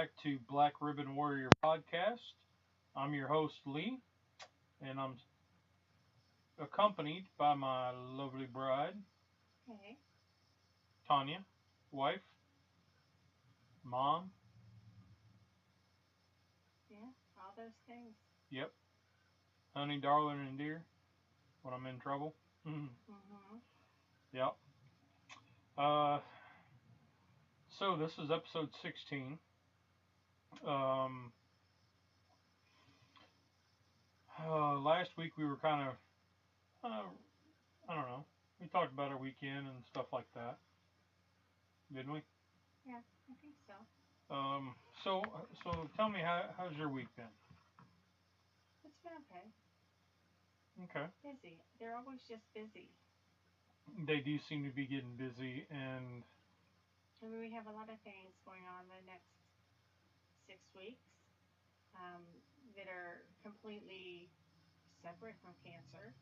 back to Black Ribbon Warrior podcast. I'm your host, Lee, and I'm accompanied by my lovely bride, Okay. Tanya, wife, mom. Yeah. All those things. Yep, honey, darling, and dear when I'm in trouble. Mhm. Yep. Uh, so this is episode 16. Um, Last week we were kind of, I don't know, we talked about our weekend and stuff like that, didn't we? Yeah, I think so. Um, so tell me how's your week been? It's been okay. Okay. Busy. They're always just busy. They do seem to be getting busy, and I mean, we have a lot of things going on the next 6 weeks um, that are completely separate from cancer.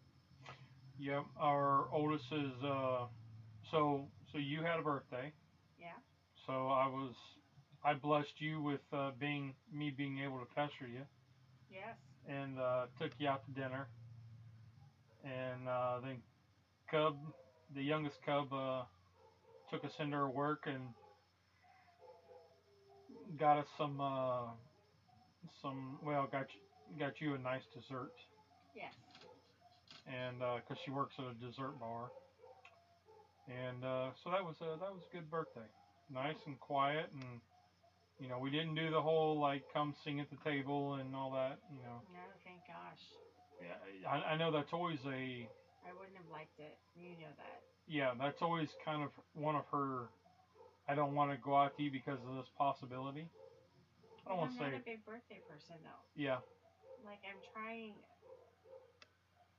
yep, our oldest is so you had a birthday, Yeah. so I blessed you with being able to pester you, Yes. and took you out to dinner, and then Cub, the youngest Cub, took us into her work and got us some well got you a nice dessert, Yes. and because she works at a dessert bar. And so that was a good birthday, nice and quiet, and we didn't do the whole like come sing at the table and all that. No, thank gosh. Yeah, I know that's always a I wouldn't have liked it. You know that. yeah, that's always kind of one of her. I don't want to go out to eat because of this possibility. I don't Well, want I'm to not say a big birthday person though. yeah. Like I'm trying.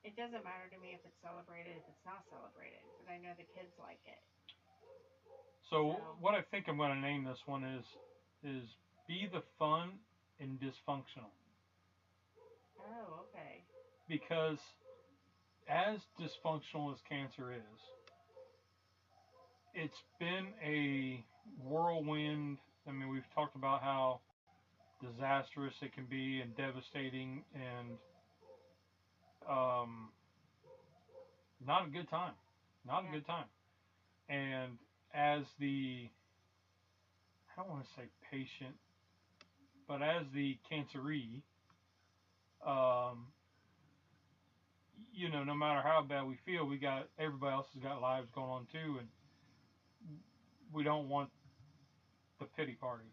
It doesn't matter to me if it's celebrated, if it's not celebrated, but I know the kids like it. So So. what I think I'm going to name this one is be the fun and dysfunctional, Oh, okay. because as dysfunctional as cancer is, it's been a whirlwind. I mean, we've talked about how disastrous it can be and devastating and um, not a good time. Not a Yeah. good time. And as the, I don't want to say patient, but as the canceree, um, no matter how bad we feel, we got everybody else has got lives going on too, and we don't want the pity party.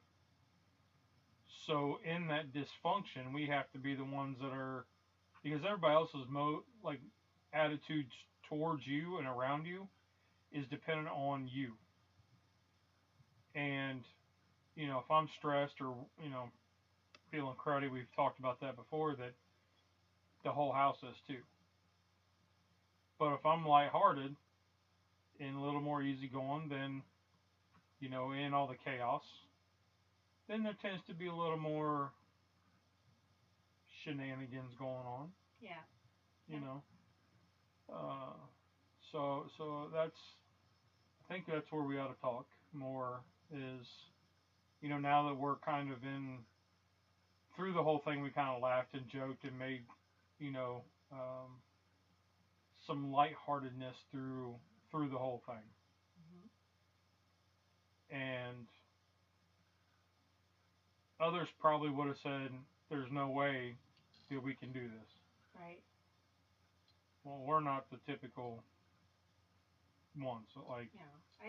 So in that dysfunction, we have to be the ones that are, because everybody else's like attitudes towards you and around you is dependent on you. And if I'm stressed or feeling cruddy, we've talked about that before. That the whole house is too. But if I'm lighthearted and a little more easygoing, then in all the chaos, then there tends to be a little more shenanigans going on. Yeah. You Yeah. know. Uh, so I think that's where we ought to talk more is, now that we're kind of in through the whole thing, we kind of laughed and joked and made, you know, um, some lightheartedness through the whole thing. Mhm. And others probably would have said, "There's no way that we can do this." Right. Well, we're not the typical ones. So like, No.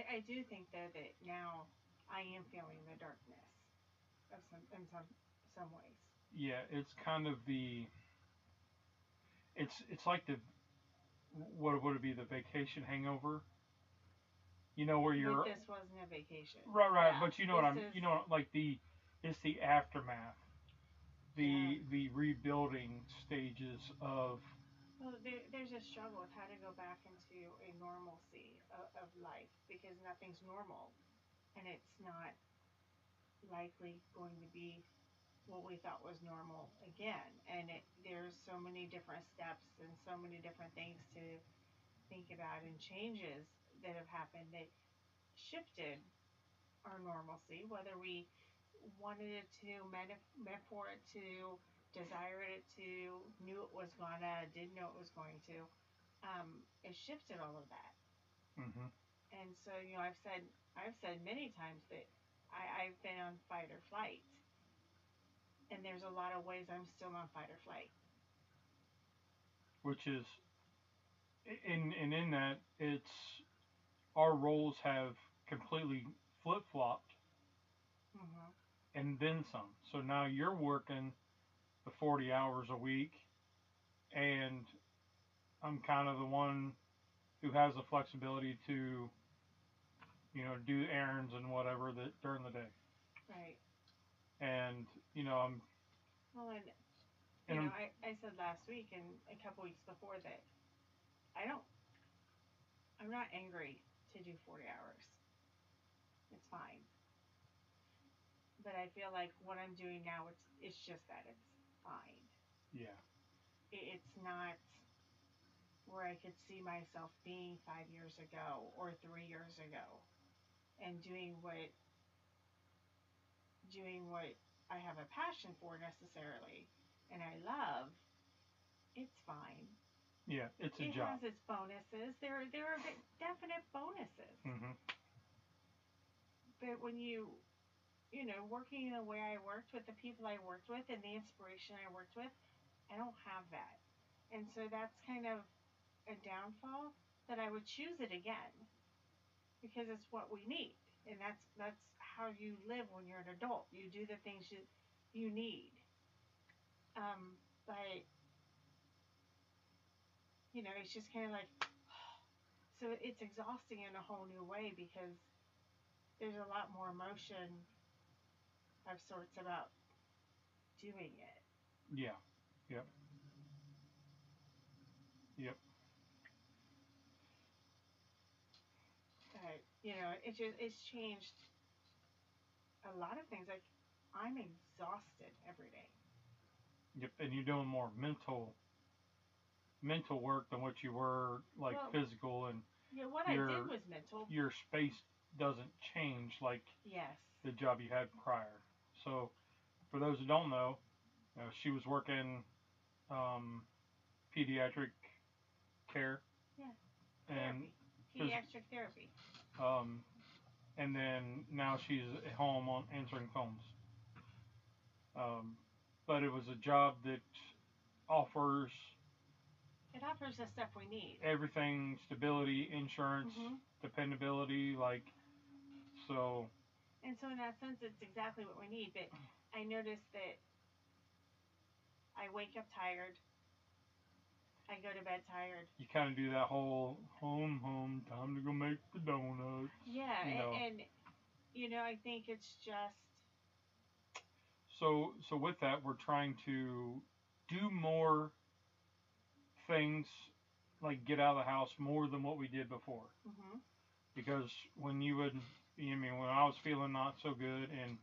I do think though that now I am feeling the darkness of some ways. yeah, it's kind of it's like the what would it be, the vacation hangover? Where But you're this wasn't a vacation. right, Yeah. but you know what This I'm, is. like it's the aftermath, Yeah. the rebuilding stages of Well, there's a struggle with how to go back into a normalcy of life because nothing's normal, and it's not likely going to be what we thought was normal again. And there's so many different steps and so many different things to think about and changes that have happened that shifted our normalcy, whether we wanted it to, meant for it to, desired it to, knew it was gonna, didn't know it was going to. It shifted all of that. Mm-hmm. And so, I've said many times that I've been on fight or flight, and there's a lot of ways I'm still on fight or flight. Which is in that it's our roles have completely flip flopped Mhm. and then some. So now you're working the 40 hours a week, and I'm kind of the one who has the flexibility to, do errands and whatever that during the day. Right. And I'm Well, and I'm I said last week and a couple weeks before that I don't, I'm not angry to do 40 hours. It's fine. But I feel like what I'm doing now, it's just that it's fine. yeah, It's not where I could see myself being 5 years ago or 3 years ago and doing what I have a passion for necessarily and I love. It's fine. yeah, it's a It job. has its bonuses. There are definite bonuses. Hmm. But when working in the way I worked with the people I worked with and the inspiration I worked with, I don't have that. And so that's kind of a downfall that I would choose it again because it's what we need. And that's how you live when you're an adult. You do the things you need. But it's just kind of like so it's exhausting in a whole new way because there's a lot more emotion of sorts about doing it. Yeah, yep, yep. But it's changed a lot of things. Like I'm exhausted every day. Yep, and you're doing more mental work than what you were like Well, physical, and yeah, what I did your was mental. your space doesn't change like Yes. the job you had prior. So for those who don't know, she was working um, pediatric care Yeah. and Therapy. phys- Pediatric therapy. um, and then now she's at home on answering phones. Um, but it was a job that offers It offers the stuff we need. everything: stability, insurance, Mhm. dependability. Like so, And so in that sense, it's exactly what we need. But I noticed that I wake up tired. I go to bed tired. you kind of do that whole home, time to go make the donuts. Yeah, You know. and I think it's just So with that, we're trying to do more things, like get out of the house more than what we did before. mhm. Because when you would, when I was feeling not so good, and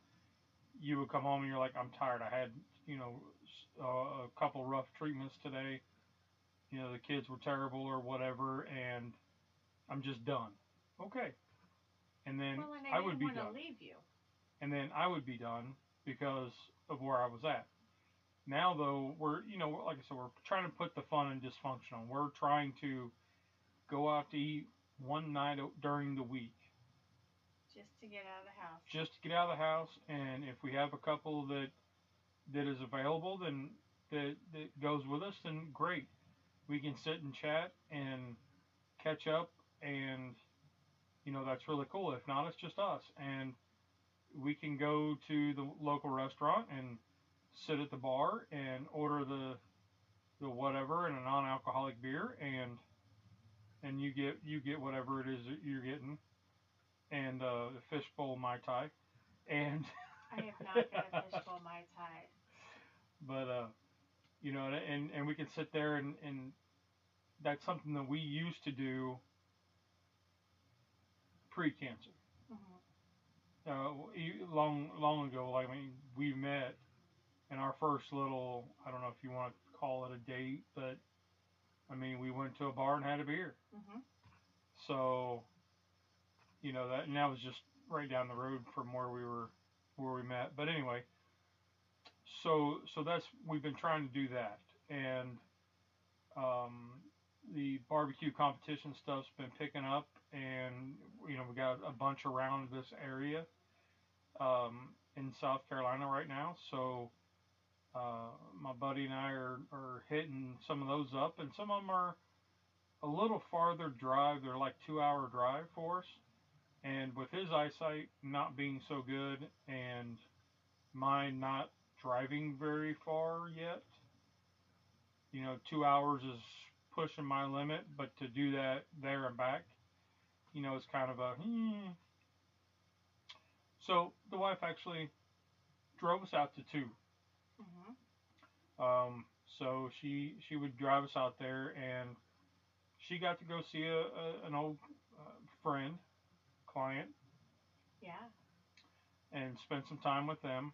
you would come home and you're like, I'm tired. I had, a couple rough treatments today. The kids were terrible or whatever, and I'm just done. Okay. And then Well, and I I would didn't be want to done. leave you. And then I would be done because of where I was at. Now, though, we're, like I said, we're trying to put the fun in dysfunctional. We're trying to go out to eat one night during the week Just to get out of the house. just to get out of the house. And if we have a couple that is available, then that goes with us, then great. We can sit and chat and catch up, and that's really cool. If not, it's just us, and we can go to the local restaurant and sit at the bar and order the whatever and a non-alcoholic beer, and you get whatever it is that you're getting, and a fishbowl mai tai, and I have not got a fishbowl mai tai. but and we can sit there, and that's something that we used to do pre-cancer. Mhm. Long ago, like, I mean, we met in our first little, I don't know if you want to call it a date, but I mean, we went to a bar and had a beer. Mhm. So, that, and that was just right down the road from where we were where we met. But anyway, so that's we've been trying to do that, and um, the barbecue competition stuff's been picking up, and we got a bunch around this area in South Carolina right now. So my buddy and I are hitting some of those up, and some of them are a little farther drive. They're like 2 hour drive for us. And with his eyesight not being so good and mine not driving very far yet, 2 hours is pushing my limit. But to do that there and back, it's kind of a So the wife actually drove us out to two. Mhm. So she would drive us out there, and she got to go see an old friend, client, Yeah. and spend some time with them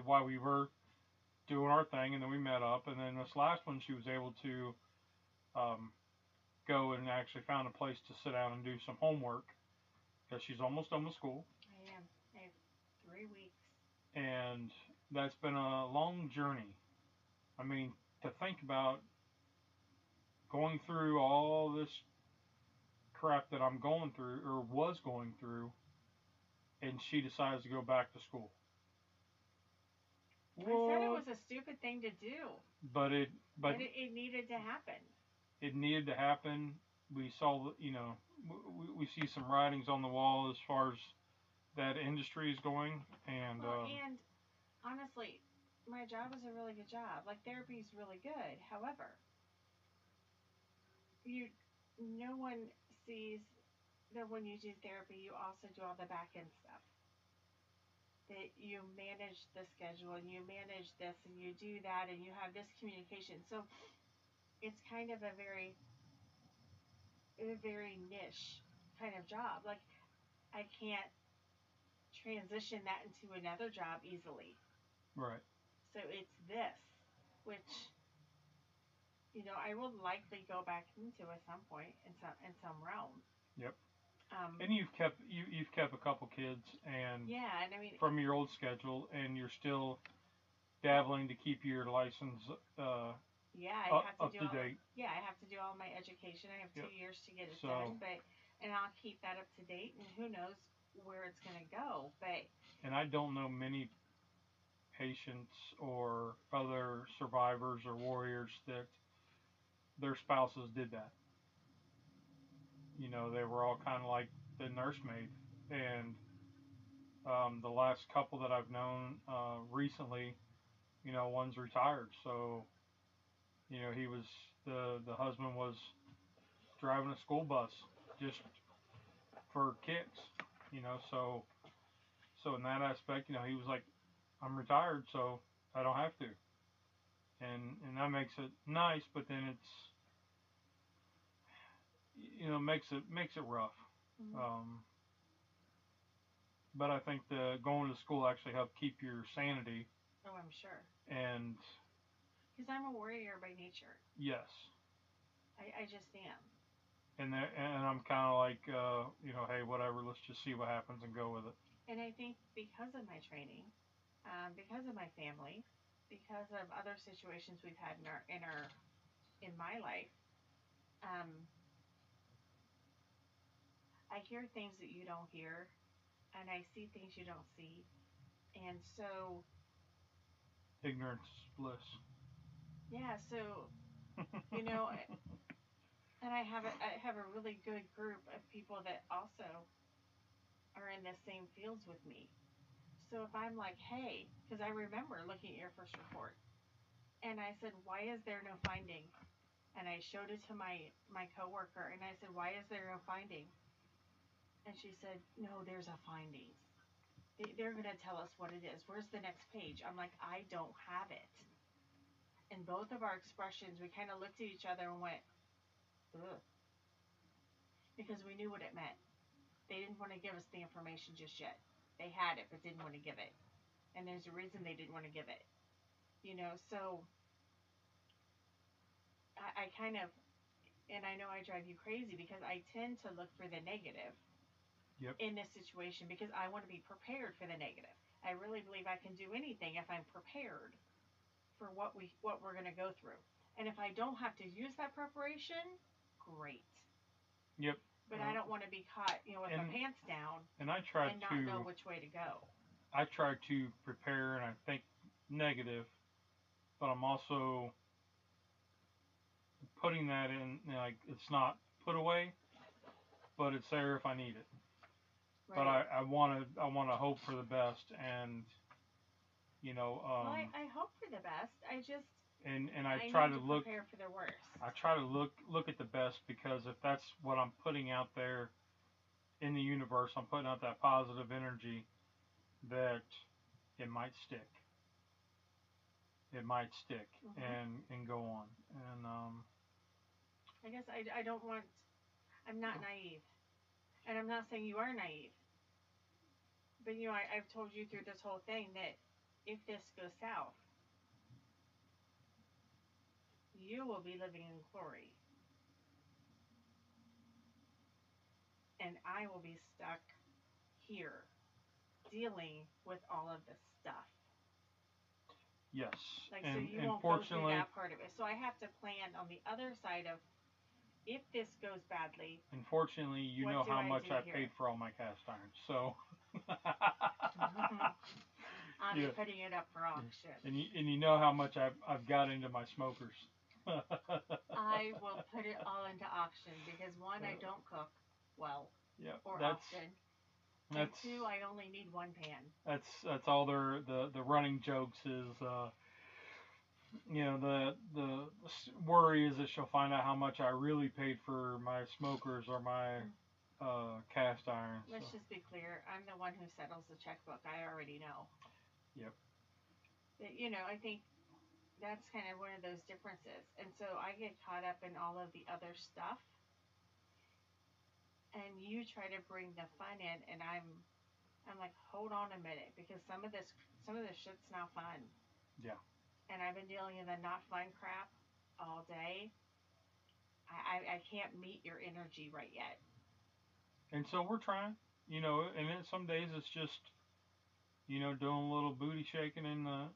while we were doing our thing, and then we met up. And then this last one, she was able to um, go and actually found a place to sit down and do some homework because she's almost done with school. I am. I have 3 weeks. And that's been a long journey. I mean, to think about going through all this crap that I'm going through or was going through, and she decides to go back to school. I said it What? was a stupid thing to do, But it, but but it needed to happen. it needed to happen. We saw, we see some writings on the wall as far as that industry is going, and Well, and honestly, my job is a really good job. Like therapy is really good. However, you no one sees that when you do therapy, you also do all the back end stuff. That you manage the schedule and you manage this and you do that and you have this communication. So it's kind of a very niche kind of job. Like I can't transition that into another job easily. right, So it's this, which I will likely go back into at some point in some realm. yep. Um, And you've kept a couple kids, and yeah, and I mean, from your old schedule, and you're still well, dabbling to keep your license yeah, I up, have to up do to all date. yeah, I have to do all my education. I have Yep. 2 years to get it So, done, and I'll keep that up to date, and who knows where it's gonna go. But and I don't know many patients or other survivors or warriors that their spouses did that. They were all kind of like the nursemaid. And the last couple that I've known recently, one's retired. So, he was the husband was driving a school bus just for kicks. So in that aspect, he was like, I'm retired, so I don't have to, and that makes it nice. But then makes it rough. mm, Um, but I think the going to school actually helped keep your sanity. oh, I'm sure, And because I'm a warrior by nature. yes, I just am. and I'm kind of like, hey, whatever, let's just see what happens and go with it. And I think because of my training, because of my family, because of other situations we've had in my life, um, I hear things that you don't hear, and I see things you don't see, and so Ignorance is bliss. yeah, so you know, and I have a really good group of people that also are in the same fields with me. So if I'm like, hey, because I remember looking at your first report, and I said, why is there no finding? And I showed it to my coworker, and I said, why is there no finding? And she said, no, there's a finding. They're gonna tell us what it is. Where's the next page? I'm like, I don't have it. And both of our expressions, we kind of looked at each other and went, ugh, because we knew what it meant. They didn't want to give us the information just yet. They had it, but didn't want to give it. And there's a reason they didn't want to give it. So I kind of, and I know I drive you crazy because I tend to look for the negative Yep. in this situation because I want to be prepared for the negative. I really believe I can do anything if I'm prepared for what we're going to go through. And if I don't have to use that preparation, great. Yep. But I don't want to be caught, with my pants down And I try and not to know which way to go. I try to prepare and I think negative, but I'm also putting that in, like, it's not put away, but it's there if I need it. Right. But I want to hope for the best, and well, I hope for the best. I just and I I try need to to look prepare for the worst. I try to look at the best, because if that's what I'm putting out there in the universe, I'm putting out that positive energy that it might stick. It might stick and go on. And I guess I don't want. I'm not naive, and I'm not saying you are naive. But I've told you through this whole thing that if this goes south, you will be living in glory, and I will be stuck here dealing with all of this stuff. yes, Like, and so you won't go through that part of it. So I have to plan on the other side of if this goes badly. Unfortunately, you know how much I paid for all my cast irons, so. I'll be putting it up for auction. And you know how much I've got into my smokers. I will put it all into auction because one, I don't cook well or often. And two, I only need one pan. That's all the running jokes is. The worry is that she'll find out how much I really paid for my smokers or my cast irons. Let's just be clear. I'm the one who settles the checkbook. I already know. Yep. But, I think that's kind of one of those differences. And so I get caught up in all of the other stuff. And you try to bring the fun in, and I'm like, hold on a minute, because some of this shit's not fun. Yeah. And I've been dealing with the not fun crap all day. I can't meet your energy right yet. And so we're trying, and then some days it's just, doing a little booty shaking in the,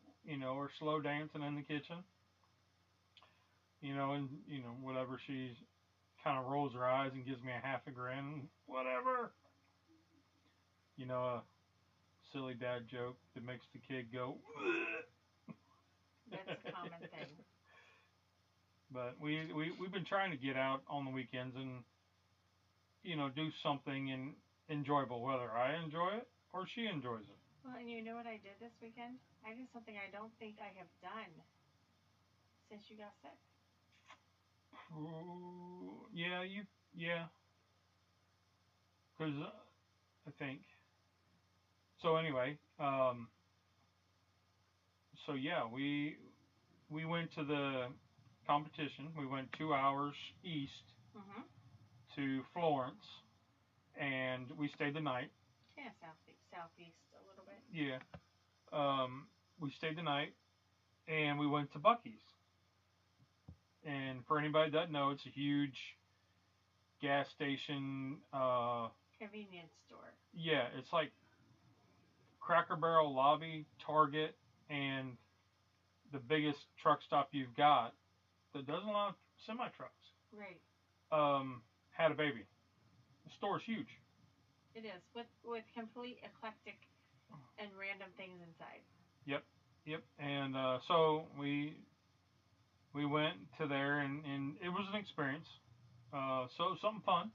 or slow dancing in the kitchen. And whatever, she kind of rolls her eyes and gives me a half a grin, whatever. A silly dad joke that makes the kid go. That's a common thing. But we've been trying to get out on the weekends and do something enjoyable, whether I enjoy it or she enjoys it. Well, and you know what I did this weekend? I did something I don't think I have done since you got sick. Yeah. Because I think. So anyway, so yeah, we went to the competition. We went 2 hours east to Florence, and we stayed the night. Yeah, southeast a little bit. Yeah. We stayed the night, and we went to Buc-ee's. And for anybody that doesn't know, it's a huge gas station. Convenience store. Yeah, it's like Cracker Barrel lobby, Target, and the biggest truck stop you've got that doesn't allow semi trucks. Right. Had a baby. The store's huge. It is with complete eclectic and random things inside. Yep. And so we went to there, and it was an experience. So something fun.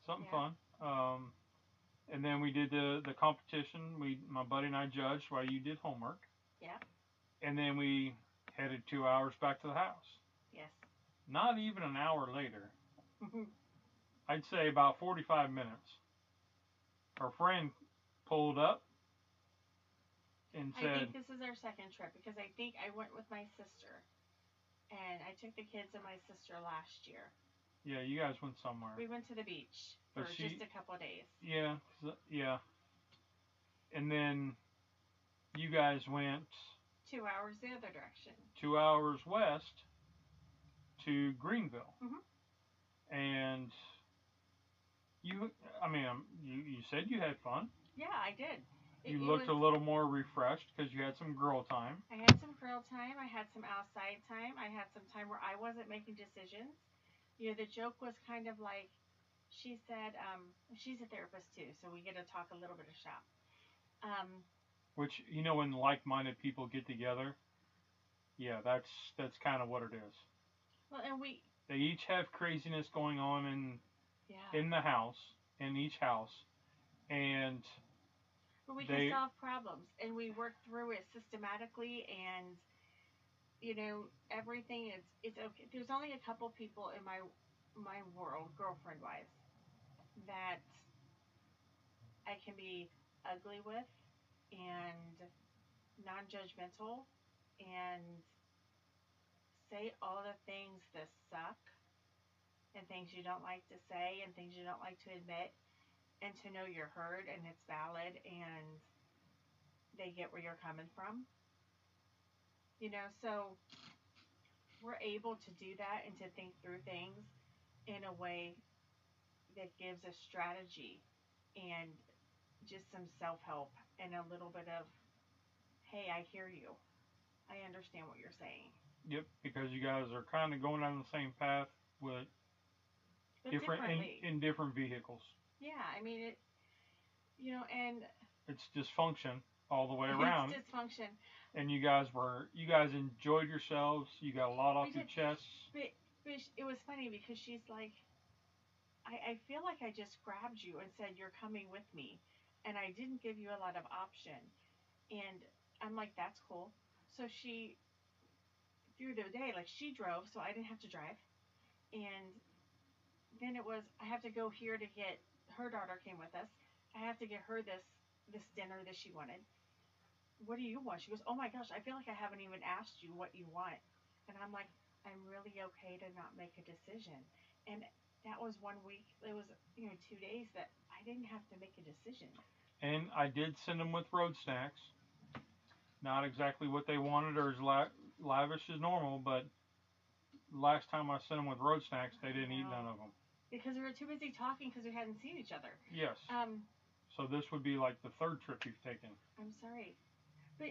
Fun. And then we did the competition. My buddy and I judged while you did homework. Yeah. And then we headed 2 hours back to the house. Yes. Not even an hour later. I'd say about 45 minutes. Our friend pulled up and said, I think this is our second trip, because I think I went with my sister, and I took the kids and my sister last year. Yeah, you guys went somewhere. We went to the beach for just a couple of days. Yeah. And then you guys went 2 hours the other direction. 2 hours west to Greenville. And you said you had fun. Yeah, I did. You it looked was. a little more refreshed because you had some girl time. I had some girl time. I had some outside time. I had some time where I wasn't making decisions. You know, the joke was kind of like she said, she's a therapist too, so we get to talk a little bit of shop. Um, Which, when like-minded people get together, yeah, that's kind of what it is. well, and we, They each have craziness going on yeah, in the house, in each house, and but we can they solve problems, and we work through it systematically, and everything is it's okay. There's only a couple people in my world, girlfriend wise, that I can be ugly with and non-judgmental and say all the things that suck and things you don't like to say and things you don't like to admit, and to know you're heard and it's valid and they get where you're coming from. So we're able to do that and to think through things in a way that gives a strategy and just some self-help and a little bit of, hey, I hear you, I understand what you're saying, yep, because you guys are kind of going down the same path with but different differently. in different vehicles. Yeah, I mean it. And It's dysfunction all the way it's around, dysfunction. and you guys enjoyed yourselves. You got a lot off We your did, chest. but it was funny because she's like, I feel like I just grabbed you and said you're coming with me, and I didn't give you a lot of option. And I'm like, that's cool. So she through the day, like she drove, so I didn't have to drive. And then it was I have to go here to get her daughter came with us. I have to get her this dinner that she wanted. What do you want? She goes, oh my gosh, I feel like I haven't even asked you what you want. And I'm like, I'm really okay to not make a decision. And that was one week. It was 2 days that I didn't have to make a decision. And I did send them with road snacks. Not exactly what they wanted or as lavish as normal, but last time I sent them with road snacks, they I didn't eat none know, of them. because we were too busy talking because we hadn't seen each other. Yes. Um, So this would be like the third trip you've taken. I'm sorry, but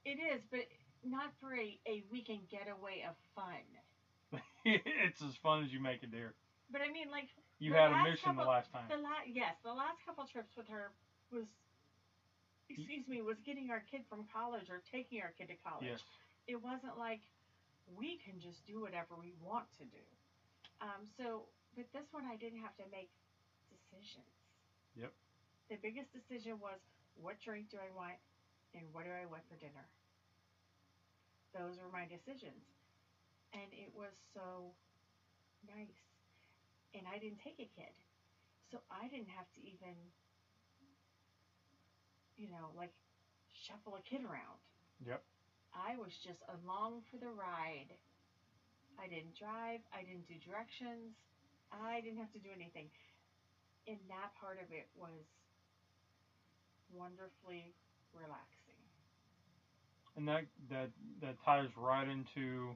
it is, but not for a weekend getaway of fun. It's as fun as you make it, dear. But I mean, like You the had a last mission the couple, last time. the last couple trips with her was, excuse me, was getting our kid from college or taking our kid to Yes. college. It wasn't like we can just do whatever we want to do. But this one I didn't have to make decisions. Yep. The biggest decision was, what drink do I want and what do I want for dinner? Those were my decisions. And it was so nice. And I didn't take a kid. So I didn't have to even, like shuffle a kid around. Yep. I was just along for the ride. I didn't drive. I didn't do directions. I didn't have to do anything. And that part of it was wonderfully relaxing. And that ties right into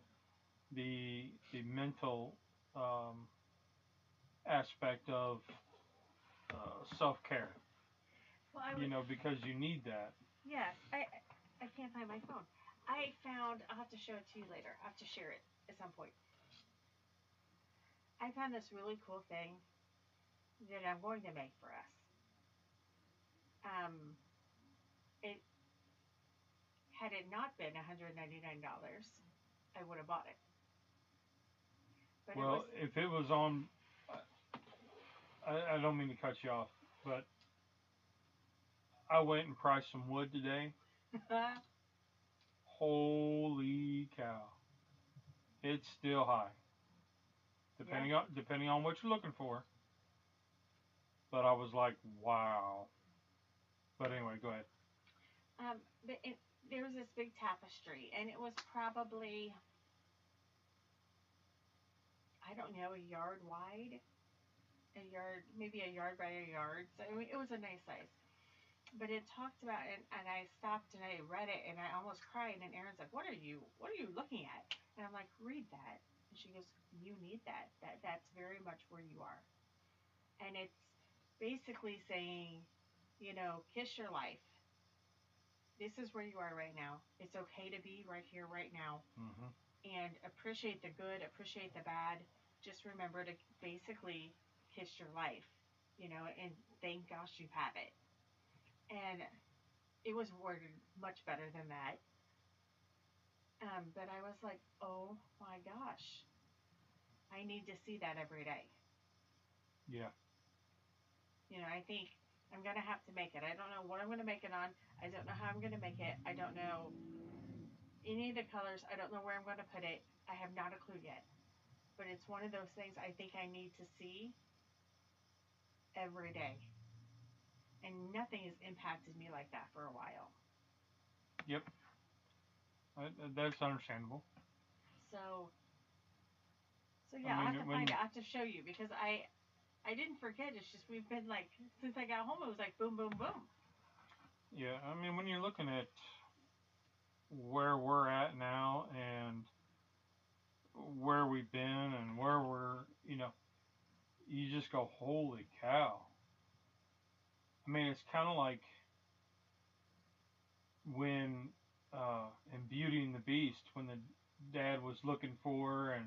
the mental um, aspect of self care. Well, I was, Because you need that. yes, I can't find my phone. I found, I'll have to show it to you later. I'll have to share it at some point. I found this really cool thing that I'm going to make for us. Um, it Had it not been $199, I would have bought it. But it was, Well, if it was on, I don't mean to cut you off, but I went and priced some wood today. Holy cow! It's still high, yeah. depending on what you're looking for. But I was like, wow. But anyway, go ahead. But there was this big tapestry, and it was probably, I don't know, a yard wide, maybe a yard by a yard. So I mean, it was a nice size. But it talked about, and I stopped and I read it, and I almost cried. And Erin's like, what are you looking at?" And I'm like, "Read that." And she goes, "You need that. That's very much where you are." And it's basically saying, kiss your life. this is where you are right now. It's okay to be right here, right now, Mm-hmm. and appreciate the good, appreciate the bad. Just remember to basically kiss your life, and thank gosh you have it. And it was worded much better than that. But I was like, oh my gosh, I need to see that every day. Yeah. I think I'm going to have to make it. I don't know what I'm going to make it on. I don't know how I'm going to make it. I don't know any of the colors. I don't know where I'm going to put it. I have not a clue yet. But it's one of those things I think I need to see every day. And nothing has impacted me like that for a while. Yep. That's understandable. So, so I yeah, I'll mean, have to when find it. I have to show you because I didn't forget. It's just we've been like since I got home. It was like boom, boom, boom. yeah, I mean, when you're looking at where we're at now and where we've been and where we're, you just go, holy cow. I mean, it's kind of like when in Beauty and the Beast, when the dad was looking for her and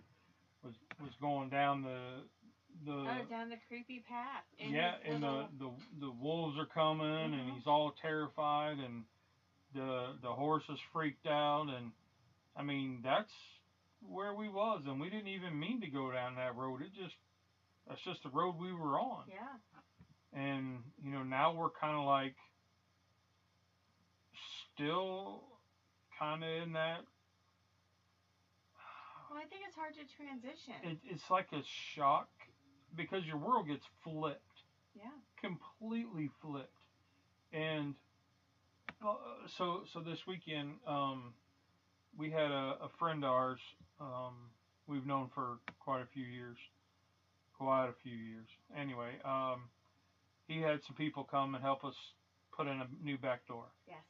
was going down the Oh, down the creepy path. In yeah, his and little. the wolves are coming and Mhm. he's all terrified and the horse is freaked out and I mean that's where we was and we didn't even mean to go down that road. That's just the road we were on. Yeah. And now we're kind of like still kind of in that. Well, I think it's hard to transition. It's like a shock because your world gets flipped, Yeah. completely flipped. And so this weekend, we had a friend of ours, um, we've known for quite a few years. Quite a few years. Anyway, he had some people come and help us put in a new back door. Yes.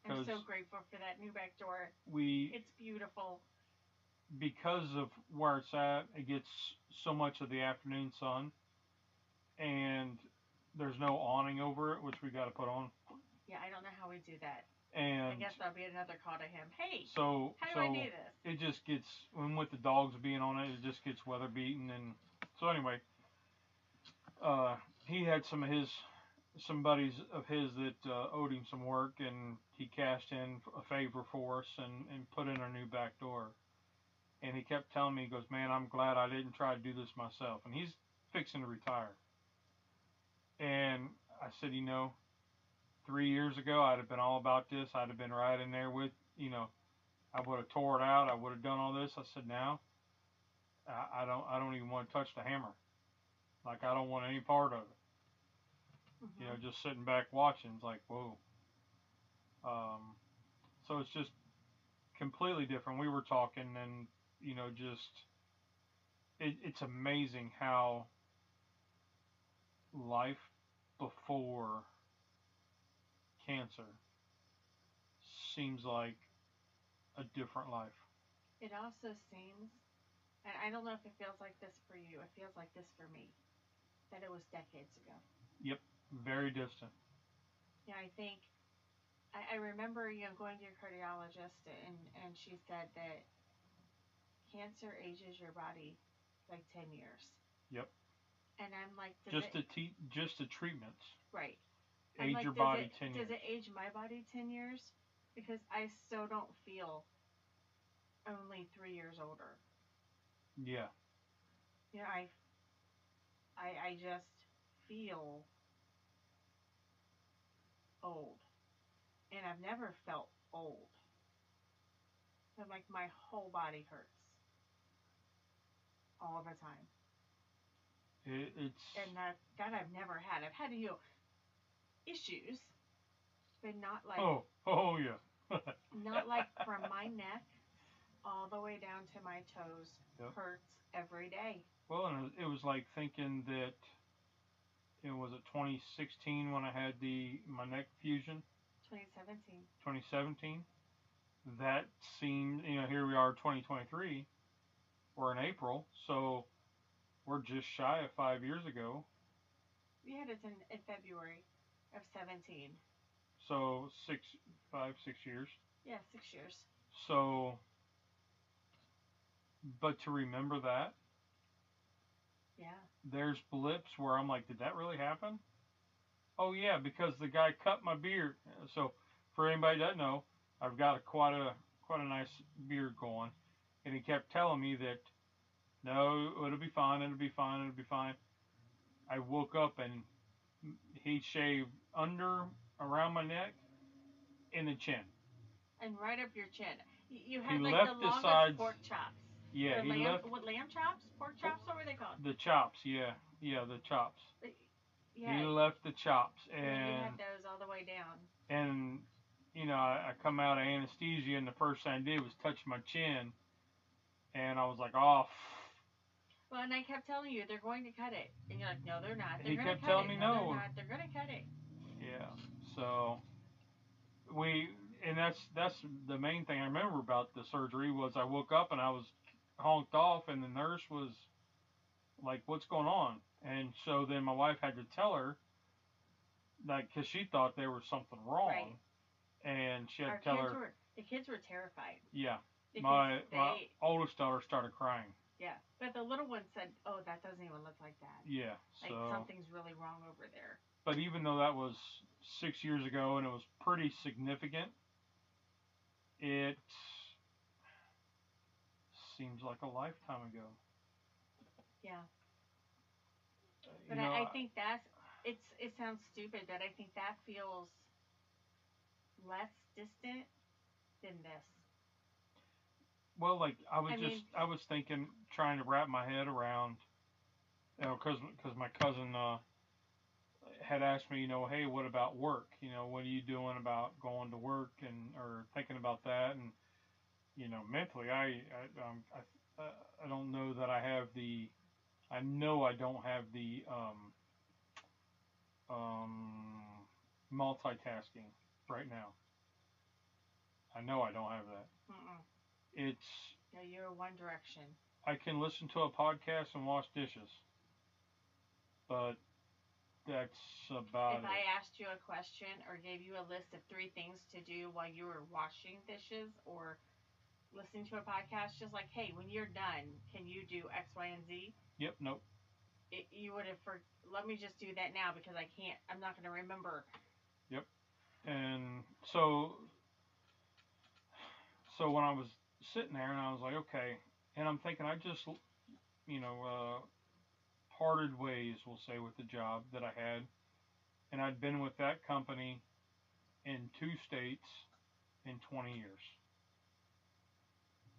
I'm Because so grateful for that new back door. we, It's beautiful. because of where it's at, it gets so much of the afternoon sun, and there's no awning over it, which we got to put on. Yeah, I don't know how we do that. I And guess that'll be another call to him. Hey, so how do so I do this? it just gets when with the dogs being on it, it just gets weather beaten, and so anyway, uh, he had some buddies of his that owed him some work, and he cashed in a favor for us and put in our new back door. And he kept telling me, he goes, man, I'm glad I didn't try to do this myself. And he's fixing to retire. And I said, 3 years ago, I'd have been all about this. I'd have been right in there with, I would have tore it out. I would have done all this. I said, now I don't even want to touch the hammer. Like I don't want any part of it. Mm-hmm. Just sitting back watching. It's like, whoa. So it's just completely different. We were talking, and just it's amazing how life before cancer seems like a different life. It also seems, and I don't know if it feels like this for you, it feels like this for me, that it was decades ago. Yep, very distant. Yeah, I think, I remember, going to your cardiologist and she said that cancer ages your body like 10 years. Yep. And I'm like, Just the treatments right. I'm age like, your body 10 years. does it age my body 10 years? Because I so don't feel only 3 years older. Yeah. I just feel old. And I've never felt old. I'm like, my whole body hurts all the time. It's And that I've never had. I've had, issues, but not like, oh yeah. not like from my neck all the way down to my toes. Yep. Hurts every day. Well, and it was like thinking that it was it 2016 when I had my neck fusion. 2017. 2017. That seemed, here we are, 2023. We're in April, so we're just shy of 5 years ago. We had it in February of 17. So 5, 6 years. Yeah, 6 years. So, but to remember that, Yeah. there's blips where I'm like, did that really happen? Oh yeah, because the guy cut my beard. So for anybody that doesn't know, I've got quite a nice beard going, and he kept telling me that no, it'll be fine, it'll be fine, it'll be fine. I woke up and he shaved under, around my neck, and the chin. And right up your chin. You He had like the left the longest sides. pork chops. Yeah, Or he lamb, left what, lamb chops? Pork chops? What were they called? the chops. Yeah, yeah, the chops. But, He yeah. left the chops, Yeah, you had those all the way down. and I come out of anesthesia, and the first thing I did was touch my chin, and I was like, oh. Well, and I kept telling you they're going to cut it, and you're like, no, they're not. They're He going to kept cut telling it. me No, no. they're not. They're going to cut it. Yeah. So we, and that's the main thing I remember about the surgery was I woke up and I was honked off, and the nurse was like, "What's going on?" And so then my wife had to tell her that because she thought there was something wrong, Right. and she had Our to tell kids her. The kids were terrified. Yeah. Because My oldest daughter started crying. Yeah, but the little one said, "Oh, that doesn't even look like that. Yeah. Like So. something's really wrong over there." But even though that was 6 years ago and it was pretty significant, it seems like a lifetime ago. Yeah. But I think it sounds stupid, but I think that feels less distant than this. Well, like I was thinking, trying to wrap my head around, because my cousin had asked me, hey, what about work? What are you doing about going to work or thinking about that? And mentally, I don't know that I have the. I know I don't have the multitasking right now. I know I don't have that. Mm-mm. It's. No, you're one direction. I can listen to a podcast and wash dishes, but that's about it. If I asked you a question or gave you a list of 3 things to do while you were washing dishes or listening to a podcast, just like, hey, when you're done, can you do X, Y, and Z? Yep. Nope. You would have. Let me just do that now because I can't. I'm not going to remember. Yep. And so when I was sitting there and I was like, okay, and I'm thinking I just, parted ways, we'll say, with the job that I had, and I'd been with that company in 2 states in 20 years,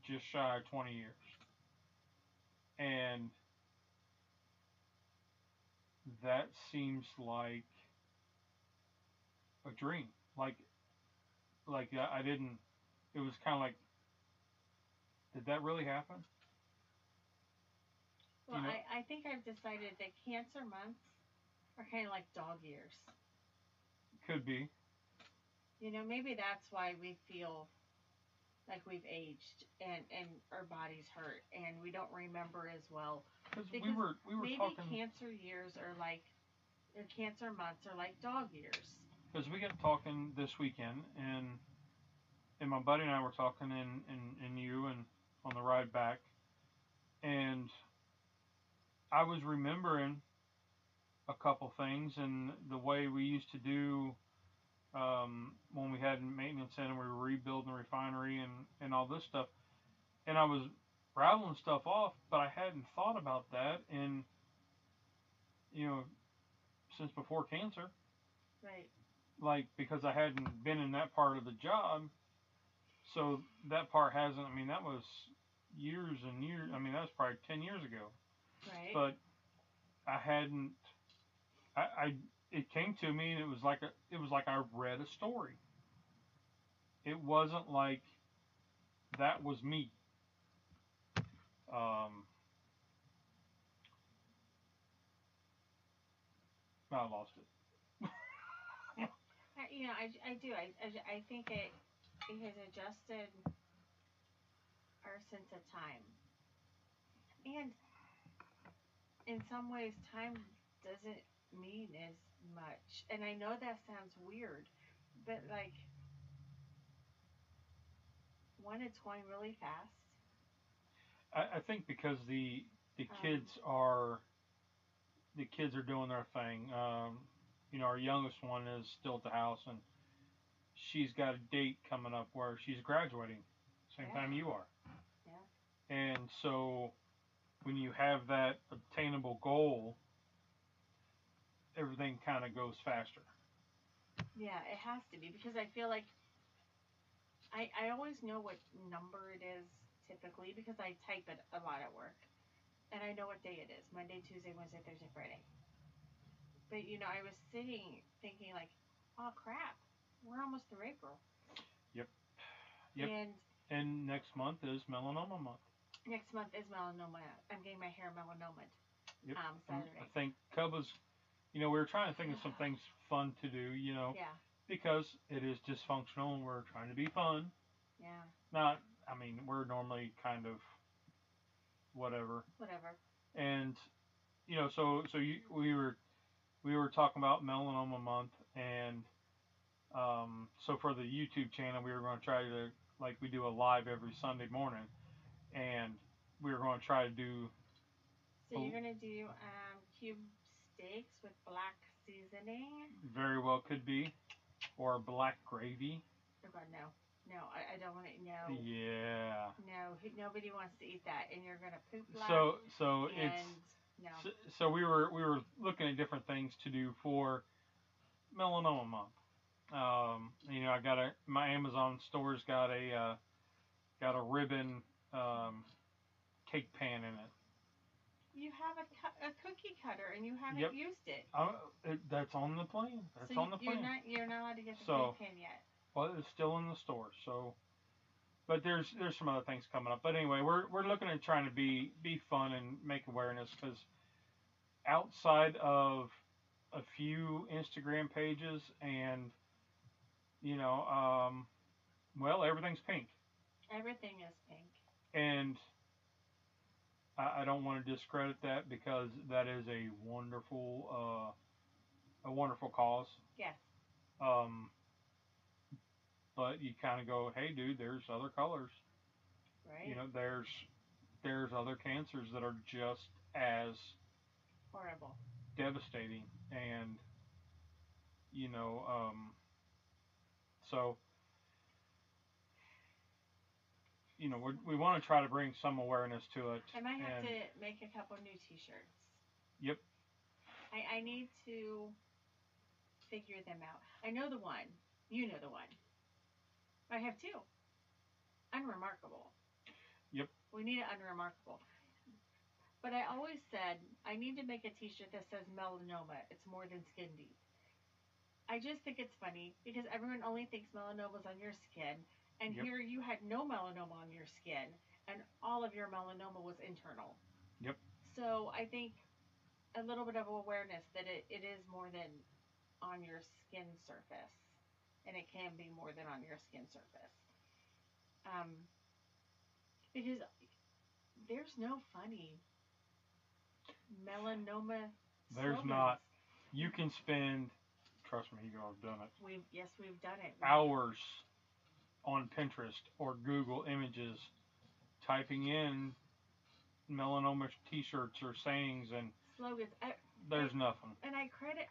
just shy of 20 years, and that seems like a dream. Like I didn't. It was kind of like, did that really happen? Well, I think I've decided that cancer months are kind of like dog years. Could be. Maybe that's why we feel like we've aged and our bodies hurt and we don't remember as well. Because we were maybe talking. Cancer years are like, or cancer months are like dog years. Because we got talking this weekend, and my buddy and I were talking in you and on the ride back, and I was remembering a couple things and the way we used to do when we had maintenance in and we were rebuilding the refinery and all this stuff, and I was rattling stuff off, but I hadn't thought about that in since before cancer. Right. Like, because I hadn't been in that part of the job, so that part hasn't. I mean, that was years and years. I mean, that was probably 10 years ago. Right. But I hadn't. It came to me, and it was like I read a story. It wasn't like that was me. I lost it. I do. I think it has adjusted our sense of time. And in some ways, time doesn't mean as much. And I know that sounds weird, but like one, it's going really fast. I think because the Um, kids are the kids are doing their thing. Our youngest one is still at the house, and she's got a date coming up where she's graduating, same yeah, time you are. yeah, And so when you have that obtainable goal, everything kind of goes faster. yeah. It has to be because I feel like I always know what number it is typically because I type it a lot at work, and I know what day it is: Monday, Tuesday, Wednesday, Thursday, Friday. But I was sitting thinking like, oh crap, we're almost through April, Yep, yep. and And next month is melanoma month. next month is melanoma. I'm getting my hair melanoma Yep. I Saturday. think Cubba's, we were trying to think of some things fun to do, Yeah, because it is dysfunctional and we're trying to be fun. yeah, Not, I mean, we're normally kind of whatever. whatever. And, we were talking about melanoma month, and so for the YouTube channel, we were going to try to, like, we do a live every Sunday morning, and we were going to try to do So you're gonna do cube steaks with black seasoning? very well could be, or black gravy. Oh God, no, no, I don't want to. No, Yeah. no, nobody wants to eat that, and you're gonna poop black, So it's and no. so we were looking at different things to do for melanoma month. I got my Amazon store's got a ribbon cake pan in it. You have a cookie cutter, and you haven't Yep. used it. That's on the plan. So That's on the plan. you're not allowed to get the So, cake pan yet. well, it's still in the store. So, but there's some other things coming up. But anyway, we're looking at trying to be fun and make awareness, because outside of a few Instagram pages and you know, well, everything's pink, Everything is pink. and I don't want to discredit that, because that is a wonderful cause. Yes. Um, but you kind of go, hey, dude, there's other colors. Right. There's other cancers that are just as Horrible. devastating, and you know, so we want to try to bring some awareness to it. I might have And to make a couple new T-shirts. yep, I need to figure them out. I know the one. You know the one. I have two. Unremarkable. yep, We need an unremarkable. But I always said I need to make a T-shirt that says melanoma. It's more than skin deep. I just think it's funny because everyone only thinks melanoma's on your skin, and yep, here you had no melanoma on your skin, and all of your melanoma was internal. yep. So I think a little bit of awareness that it is more than on your skin surface, and it can be more than on your skin surface. Um, because there's no funny melanoma There's slogans. not. You can spend, trust me, you all have done it, We've done it. hours on Pinterest or Google Images typing in melanoma T-shirts or sayings, and Slogans. there's nothing. And I credit.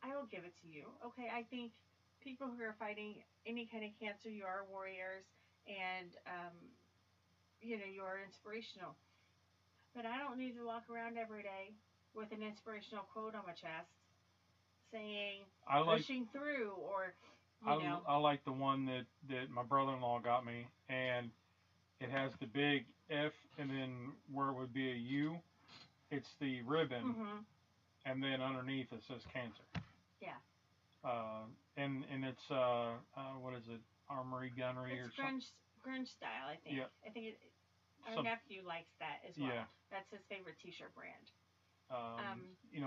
I will give it to you. Okay, I think people who are fighting any kind of cancer, you are warriors, and you are inspirational. But I don't need to walk around every day with an inspirational quote on my chest saying I like pushing through, or I like the one that my brother-in-law got me, and it has the big F, and then where it would be a U, it's the ribbon, mm-hmm. and then underneath it says cancer. Yeah. And it's what is it, armory gunnery It's or something? grunge style, I think. Yeah. I think our nephew likes that as well. Yeah. That's his favorite T-shirt brand.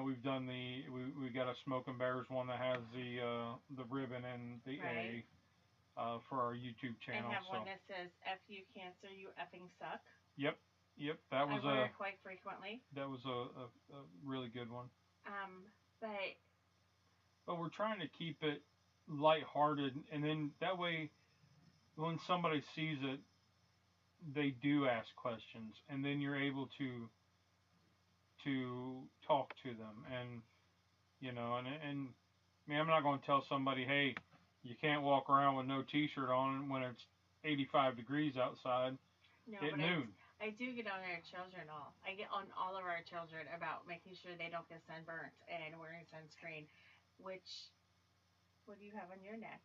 We've done we got a Smoke and Bears one that has the ribbon and the right. A for our YouTube channel. I have one that says "F you cancer, you effing suck." Yep. That was I wear it quite frequently. That was a really good one. But we're trying to keep it lighthearted, and then that way when somebody sees it, they do ask questions, and then you're able to talk to them, and and I mean, I'm not going to tell somebody, hey, you can't walk around with no t-shirt on when it's 85 degrees outside No, at but noon. I do get on our children all. I get on all of our children about making sure they don't get sunburnt and wearing sunscreen. Which, what do you have on your neck,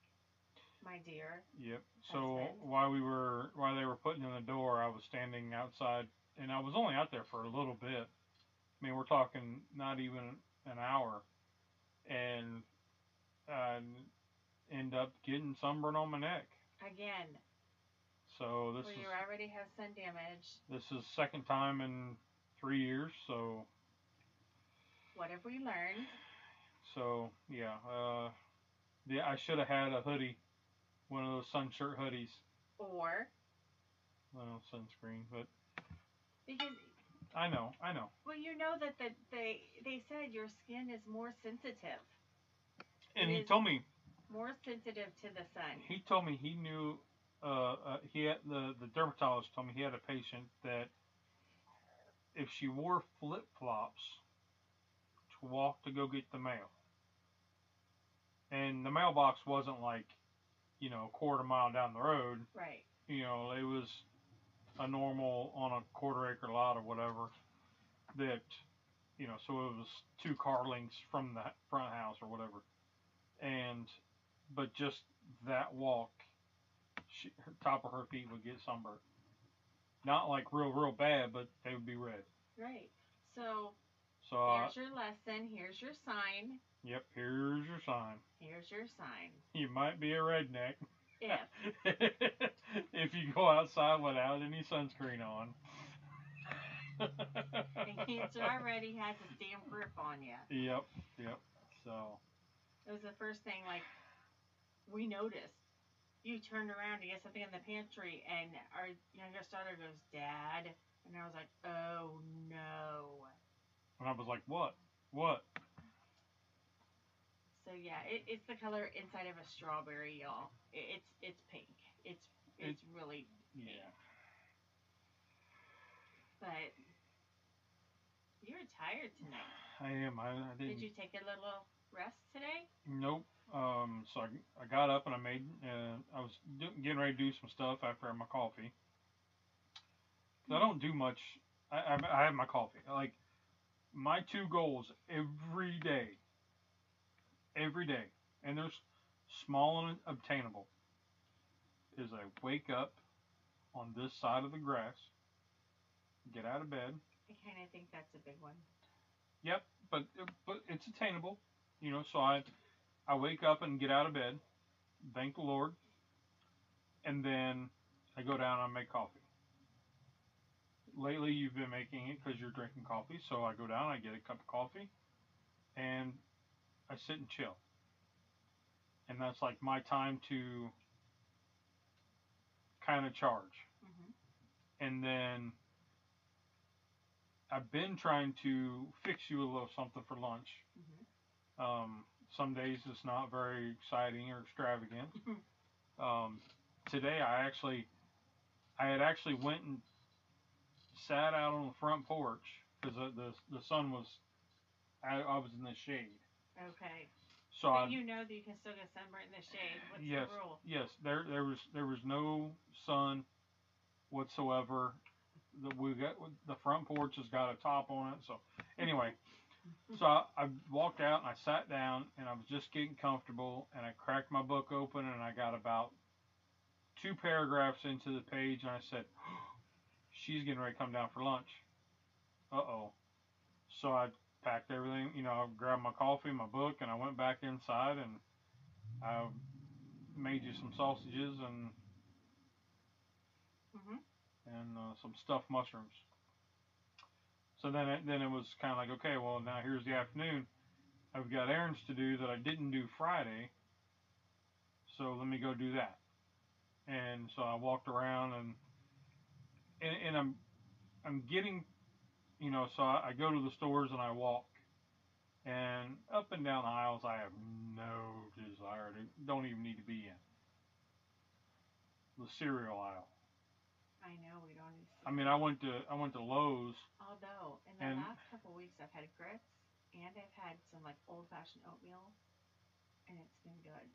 my dear Yep. So husband? while they were putting in the door, I was standing outside, and I was only out there for a little bit. I mean, we're talking not even an hour, and I end up getting sunburn on my neck. Again, So where you already have sun damage. this is second time in 3 years. What have we learned? So yeah, I should have had a hoodie, one of those sun shirt hoodies. Or Well, sunscreen, but because I know. well, you know that they said your skin is more sensitive. And It he is told me more sensitive to the sun. he knew. He had the dermatologist told me he had a patient that if she wore flip flops to walk to go get the mail, and the mailbox wasn't like a quarter mile down the road. Right. It was a normal on a quarter acre lot or whatever that so it was 2 car lengths from the front house or whatever, and but just that walk, her top of her feet would get sunburned. Not like real bad, but they would be red. Right. So So here's your lesson. Here's your sign. yep, here's your sign. Here's your sign. You might be a redneck If if you go outside without any sunscreen on. and cancer already has a damn grip on you. Yep. So It was the first thing like we noticed. You turned around to get something in the pantry, and our youngest daughter goes, "Dad," and I was like, "Oh no." and I was like, what? So yeah, it's the color inside of a strawberry, y'all. It's pink. It's really pink. Yeah. But you're tired tonight. I am. I didn't. Did you take a little rest today? Nope. So I got up and I was getting ready to do some stuff after I had my coffee. 'Cause I don't do much. I have my coffee. Like my 2 goals every day, and they're small and obtainable. Is I wake up on this side of the grass, get out of bed. I kind of think that's a big one. Yep, but it's attainable. So I wake up and get out of bed, thank the Lord, and then I go down and I make coffee. Lately, you've been making it because you're drinking coffee, so I go down, I get a cup of coffee, and I sit and chill. And that's like my time to kind of charge. Mhm. And then I've been trying to fix you a little something for lunch. Mhm. Some days it's not very exciting or extravagant. Um, Today I had actually went and sat out on the front porch because the sun was I was in the shade. Okay. So But you know that you can still get sunburnt in the shade. What's yes, the rule? yes, there was no sun whatsoever. The front porch has got a top on it. So anyway, so I walked out and I sat down and I was just getting comfortable and I cracked my book open and I got about 2 paragraphs into the page and I said, she's getting ready to come down for lunch. Uh-oh. So I packed everything, I grabbed my coffee, my book, and I went back inside and I made you some sausages and Mhm. some stuffed mushrooms. So then it was kind of like, okay, well now here's the afternoon. I've got errands to do that I didn't do Friday, so let me go do that. And so I walked around and I'm getting, so I go to the stores and I walk, And up and down the aisles, I have no desire to. Don't even need to be in the cereal aisle. I know we don't need to. I mean, I went to Lowe's. Although in the And last couple of weeks I've had grits and I've had some like old-fashioned oatmeal, and it's been good.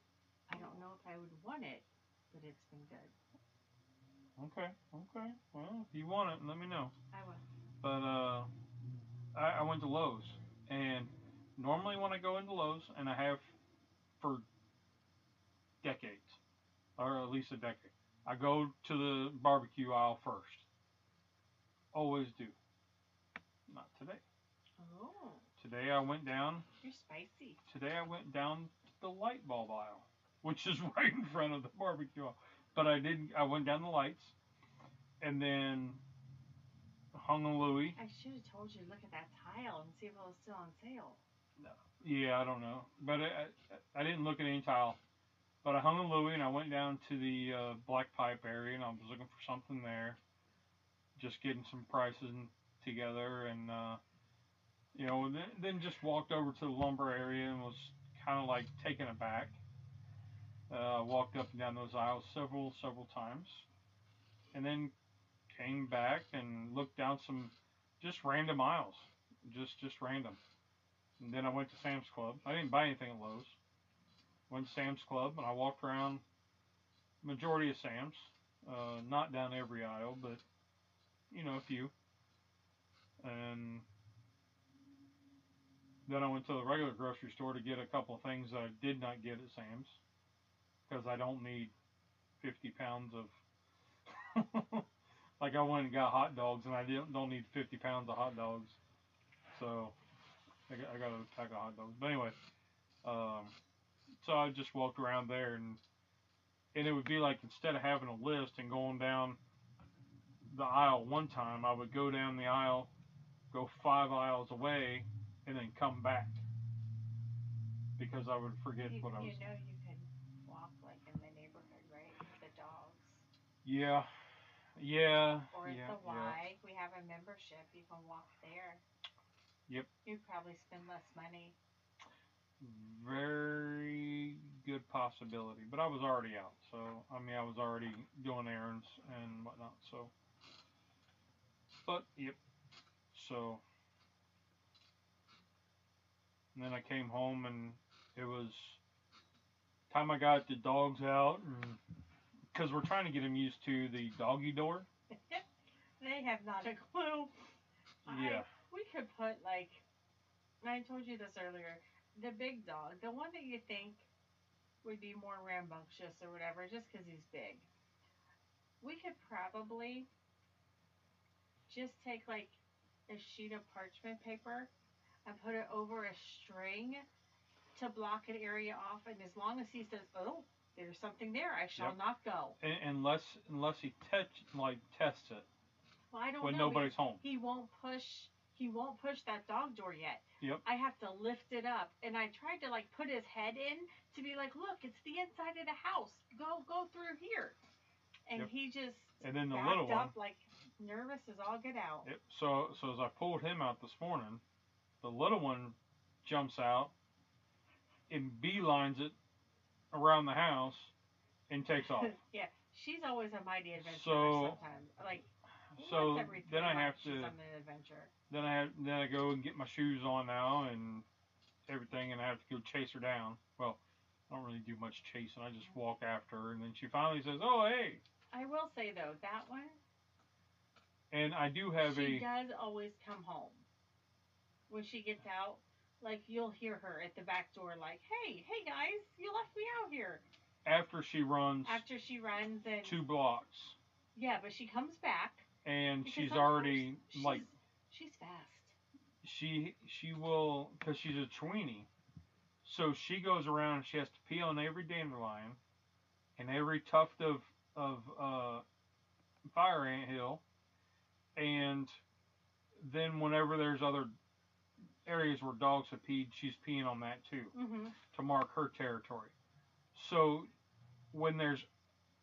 I don't know if I would want it, but it's been good. okay, okay. Well, if you want it, let me know. I will. But I went to Lowe's, and normally when I go into Lowe's, and I have for decades, or at least a decade, I go to the barbecue aisle first. Always do. Not today. Oh, Today I went down. you're spicy. Today I went down the light bulb aisle, which is right in front of the barbecue aisle. But I didn't. I went down the lights, and then hung a Louis. I should have told you to look at that tile and see if it was still on sale. Yeah, I don't know, but I didn't look at any tile. But I hung a Louis, and I went down to the black pipe area, and I was looking for something there. Just getting some prices together, and then just walked over to the lumber area and was kind of like taken aback. Walked up and down those aisles several times, and then came back and looked down some just random aisles, just random. And then I went to Sam's Club. I didn't buy anything at Lowe's. Went to Sam's Club and I walked around majority of Sam's, not down every aisle, but a few. And then I went to the regular grocery store to get a couple of things that I did not get at Sam's because I don't need 50 pounds of. Like I went and got hot dogs, and I don't need 50 pounds of hot dogs. So I got a pack of hot dogs. But anyway, um, so I just walked around there, and it would be like instead of having a list and going down the aisle one time, I would go down the aisle, go 5 aisles away, and then come back because I would forget You, what I was. you know you can walk like in the neighborhood, right, with the dogs. Yeah, yeah, Or at yeah, the yeah. Y, we have a membership. You can walk there. Yep. You'd probably spend less money. Very good possibility, but I was already out, so I mean I was already doing errands and whatnot. So, but yep. So, and then I came home and it was time I got the dogs out, and because we're trying to get them used to the doggy door. They have not a clue. Yeah. We could put like, I told you this earlier, the big dog, the one that you think would be more rambunctious or whatever, just because he's big. We could probably just take like a sheet of parchment paper and put it over a string to block an area off, and as long as he says, "Oh, there's something there, I shall Yep. not go." Unless he tests it Well, I don't when know. nobody's home. He won't push. He won't push that dog door yet. Yep. I have to lift it up, and I tried to like put his head in to be like, "Look, it's the inside of the house. Go through here." And Yep. he just And then the backed little one, up like nervous as all get out. Yep. So as I pulled him out this morning, the little one jumps out and beelines it around the house and takes off. Yeah, she's always a mighty adventurer. So- sometimes, like So once every 3 then I have months, she's to on an adventure. then I go and get my shoes on now and everything, and I have to go chase her down. Well, I don't really do much chasing. I just walk after her, and then she finally says, "Oh, hey!" I will say though, that one, And I do have she does always come home. When she gets out, like you'll hear her at the back door, like, "Hey guys, you left me out here." after she runs After she runs and 2 blocks, yeah, but she comes back and because she's sometimes already like she's fast. she will, because she's a tweenie, so she goes around and she has to pee on every dandelion and every tuft of fire ant hill, and then whenever there's other areas where dogs have peed, she's peeing on that too Mm-hmm. to mark her territory. So when there's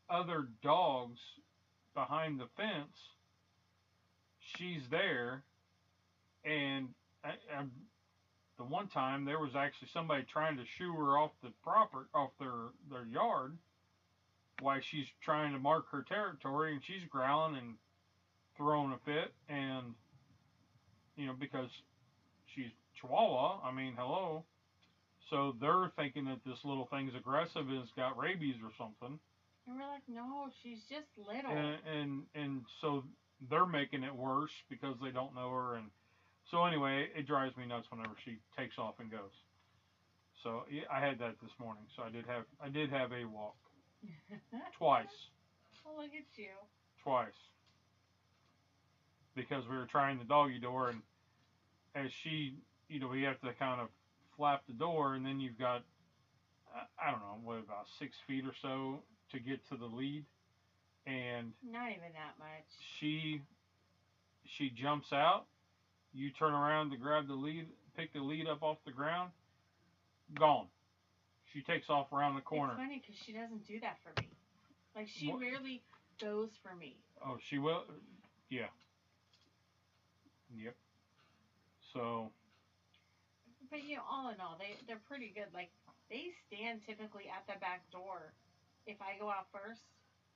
other dogs behind the fence, she's there, and the one time there was actually somebody trying to shoo her off their yard while she's trying to mark her territory, and she's growling and throwing a fit, and because she's Chihuahua. I mean, hello. So they're thinking that this little thing's aggressive and it's got rabies or something. And we're like, no, she's just little. And so they're making it worse because they don't know her. And so anyway, it drives me nuts whenever she takes off and goes. So yeah, I had that this morning. So I did have a walk twice. Well, look at you. Twice. Because we were trying the doggy door, and as she, we have to kind of flap the door, and then you've got, I don't know, what, about 6 feet or so to get to the lead, and not even that much. She jumps out. You turn around to grab the lead, pick the lead up off the ground. Gone. She takes off around the corner. It's funny because she doesn't do that for me. Like, she rarely goes for me. Oh, she will. Yeah. Yep. So. But all in all, they're pretty good. Like, they stand typically at the back door. If I go out first,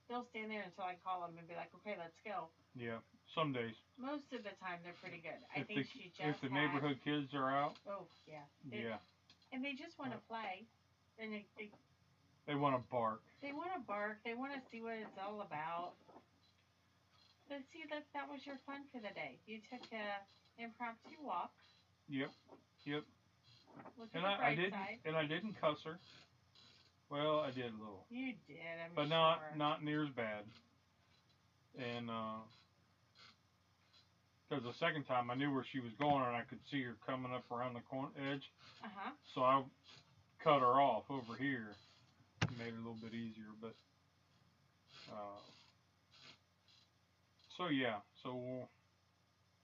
they'll stand there until I call them and be like, okay, let's go. Yeah. Some days. Most of the time, they're pretty good. I think she just if the neighborhood kids are out. Oh yeah. Yeah. And they just want to play, and they want to bark. They want to bark. They want to see what it's all about. But see, that was your fun for the day. You took a impromptu walk. Yep. Look at the bright side. And I didn't cuss her. Well, I did a little. You did, but sure. not near as bad. And because the second time I knew where she was going, and I could see her coming up around the edge. So I cut her off over here. Made it a little bit easier, but so yeah. So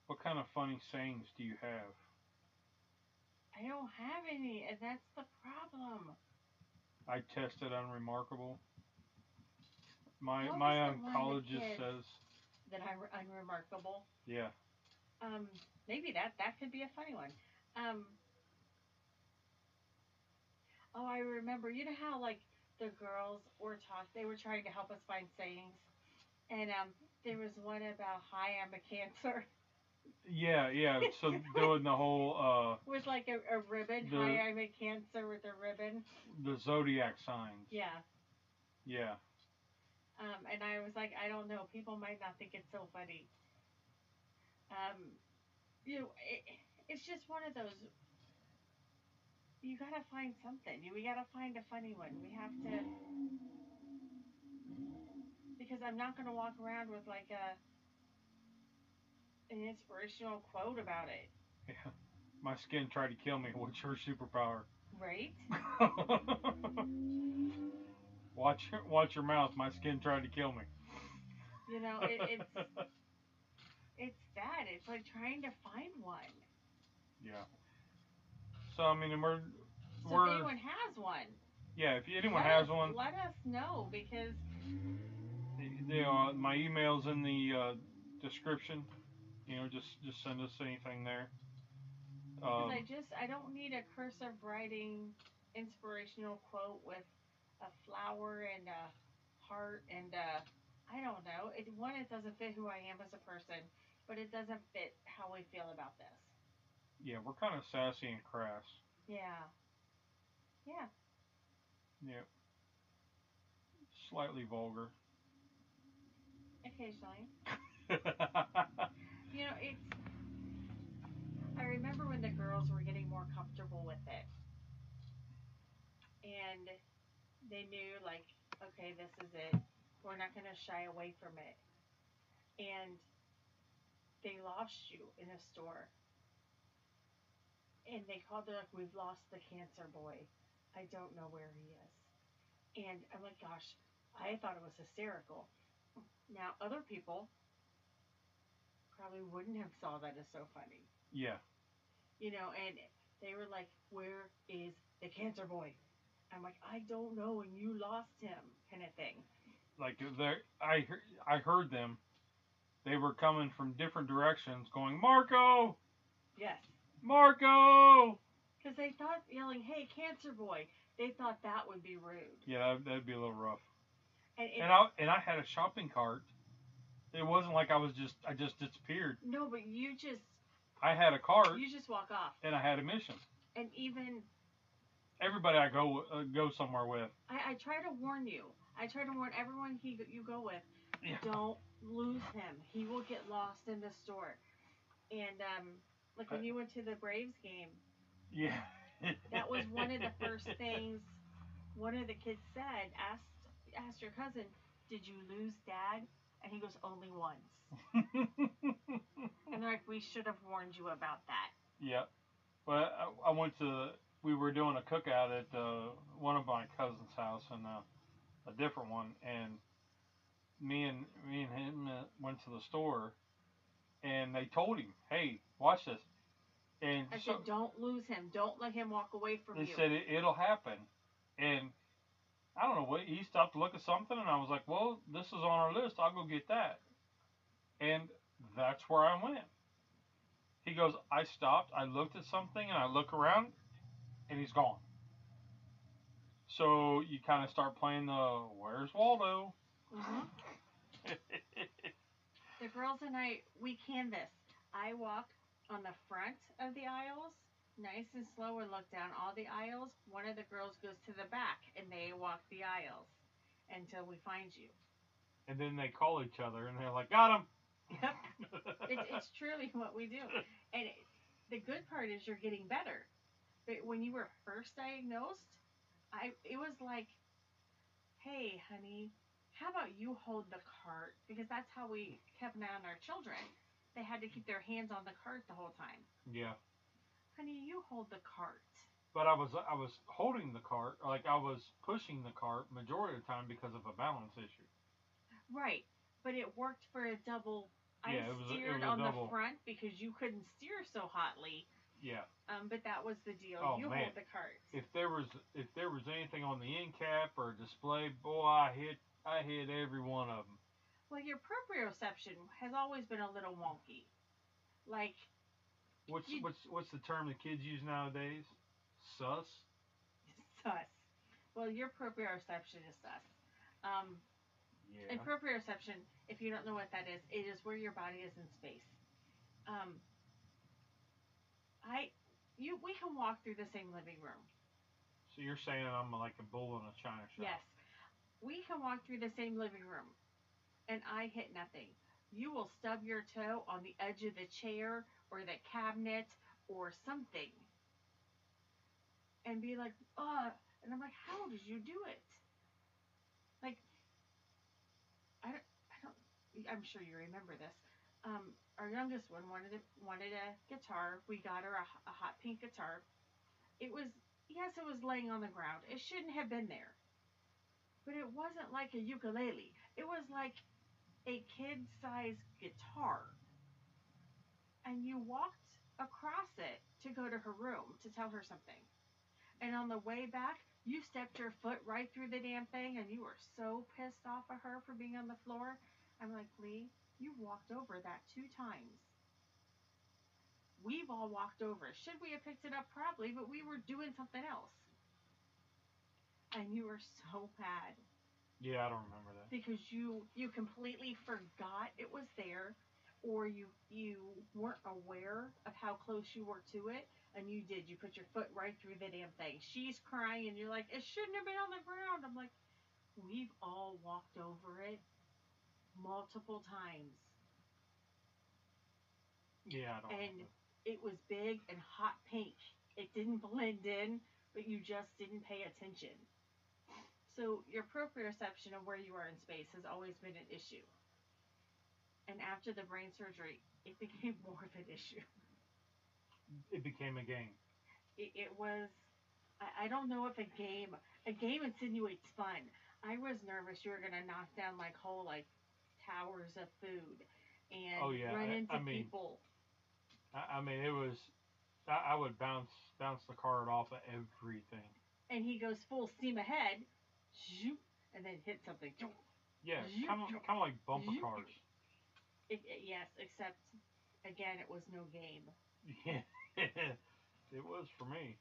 what kind of funny sayings do you have? I don't have any, and that's the problem. I tested unremarkable. My oncologist says that I'm unremarkable. Yeah. Maybe that could be a funny one. Oh, I remember. You know how like the girls they were trying to help us find sayings, and there was one about "Hi, I'm a Cancer." Yeah. So doing the whole with like a ribbon. Hi, I'm a Cancer with a ribbon. The zodiac signs. Yeah. Yeah. And I was like, I don't know. People might not think it's so funny. It's just one of those. You gotta find something. We gotta find a funny one. We have to, because I'm not gonna walk around with like an inspirational quote about it. Yeah. My skin tried to kill me. What's your superpower? Right. Watch your mouth. My skin tried to kill me. It's that. It's like trying to find one. Yeah. So I mean, if anyone has one. Yeah, if anyone has one, let us know, because my email's in the description. Just send us anything there. Because I don't need a cursive writing inspirational quote with a flower and a heart and I don't know. It doesn't fit who I am as a person, but it doesn't fit how we feel about this. Yeah, we're kind of sassy and crass. Yeah. Slightly vulgar. Occasionally. I remember when the girls were getting more comfortable with it. And they knew, like, okay, this is it. We're not going to shy away from it. And they lost you in a store. And they called, they're like, we've lost the cancer boy. I don't know where he is. And I'm like, gosh, I thought it was hysterical. Now, other people probably wouldn't have saw that as so funny. Yeah. And they were like, where is the cancer boy? I'm like, I don't know, and you lost him, kind of thing. Like, I heard them. They were coming from different directions going, Marco! Yes. Marco! Because they thought yelling, "Hey, cancer boy," they thought that would be rude. Yeah, that'd be a little rough. And And I had a shopping cart. It wasn't like I just disappeared. no, but I had a cart you just walk off. and I had a mission. And even Everybody I go somewhere with. I try to warn you. I try to warn everyone you go with. Yeah. Don't lose him. He will get lost in the store. And like when you went to the Braves game, Yeah. that was one of the first things one of the kids said. Asked your cousin, "Did you lose Dad?" And he goes, "Only once." And they're like, "We should have warned you about that." Yeah. Well, I went to. We were doing a cookout at one of my cousin's house and a different one, and me and him went to the store, and they told him, "Hey, watch this." And I said, "Don't lose him. Don't let him walk away from they you." said it'll happen, and I don't know what he stopped to look at something, and I was like, "Well, this is on our list. I'll go get that." And that's where I went. He goes, I stopped, I looked at something, and I look around, and he's gone. So you kind of start playing the Where's Waldo? Mm-hmm. The girls and we canvass. I walk on the front of the aisles, nice and slow, and look down all the aisles. One of the girls goes to the back, and they walk the aisles until we find you. And then they call each other, and they're like, got him. Yep. It's truly what we do. And the good part is you're getting better. But when you were first diagnosed, it was like, "Hey, honey, how about you hold the cart?" Because that's how we kept an eye on our children. They had to keep their hands on the cart the whole time. Yeah. "Honey, you hold the cart." But I was holding the cart, like I was pushing the cart majority of the time because of a balance issue. Right. But it worked for a double. Yeah, I it was steered a on double. the front because you couldn't steer so hotly. Yeah. But that was the deal. Oh, You man. hold the cart. If there was anything on the end cap or display, boy, I hit every one of them. Well, your proprioception has always been a little wonky. Like What's the term the kids use nowadays? Sus. sus. Well, your proprioception is sus. Um, Yeah. and proprioception, if you don't know what that is, it is where your body is in space. Um, we can walk through the same living room. So you're saying I'm like a bull in a china shop? Yes, we can walk through the same living room, and I hit nothing. You will stub your toe on the edge of the chair or the cabinet or something, and be like, "Oh," and I'm like, "How did you do it?" Like, I don't. I'm sure you remember this. Our youngest one wanted a guitar. We got her a hot pink guitar. It was yes, it was laying on the ground. It shouldn't have been there, but it wasn't like a ukulele. It was like a kid-sized guitar, and you walked across it to go to her room to tell her something. And on the way back, you stepped your foot right through the damn thing, and you were so pissed off at her for being on the floor. I'm like, "Lee, you walked over that 2 times. We've all walked over it. Should we have picked it up? Probably, but we were doing something else." And you were so mad. Yeah, I don't remember that. Because you completely forgot it was there, or you weren't aware of how close you were to it, and you put your foot right through the damn thing. She's crying, and you're like, "It shouldn't have been on the ground." I'm like, "We've all walked over it multiple times." Yeah, I don't And remember. it was big and hot pink. It didn't blend in, but you just didn't pay attention. So your proprioception of where you are in space has always been an issue. And after the brain surgery, it became more of an issue. It became a game. It was, I don't know if a game insinuates fun. I was nervous you were going to knock down like whole like towers of food and Oh yeah, run into I mean, people. I mean, it was. I would bounce the card off of everything. And he goes full steam ahead, zoop, and then hit something. Yeah, Zoop, kind of like bumper zoop. cars. Yes, except again, it was no game. Yeah, it was for me.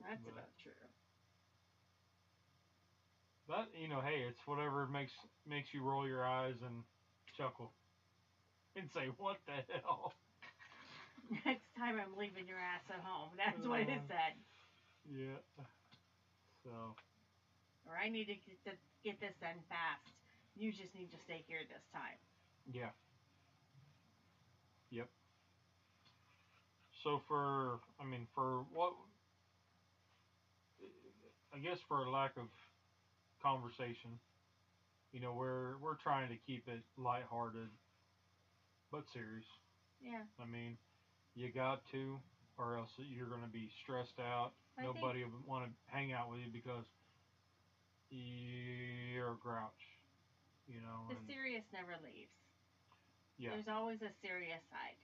That's But about true. that, hey, it's whatever makes you roll your eyes and chuckle and say, "What the hell?" Next time I'm leaving your ass at home. That's what it Uh, said. yeah. So Or I need to get this done fast. You just need to stay here this time. yeah. Yep. So for what, I guess for a lack of conversation, we're trying to keep it lighthearted but serious. Yeah. I mean, you got to, or else you're going to be stressed out. I think Nobody will want to hang out with you because you're a grouch, the and serious never leaves. yeah, There's always a serious side,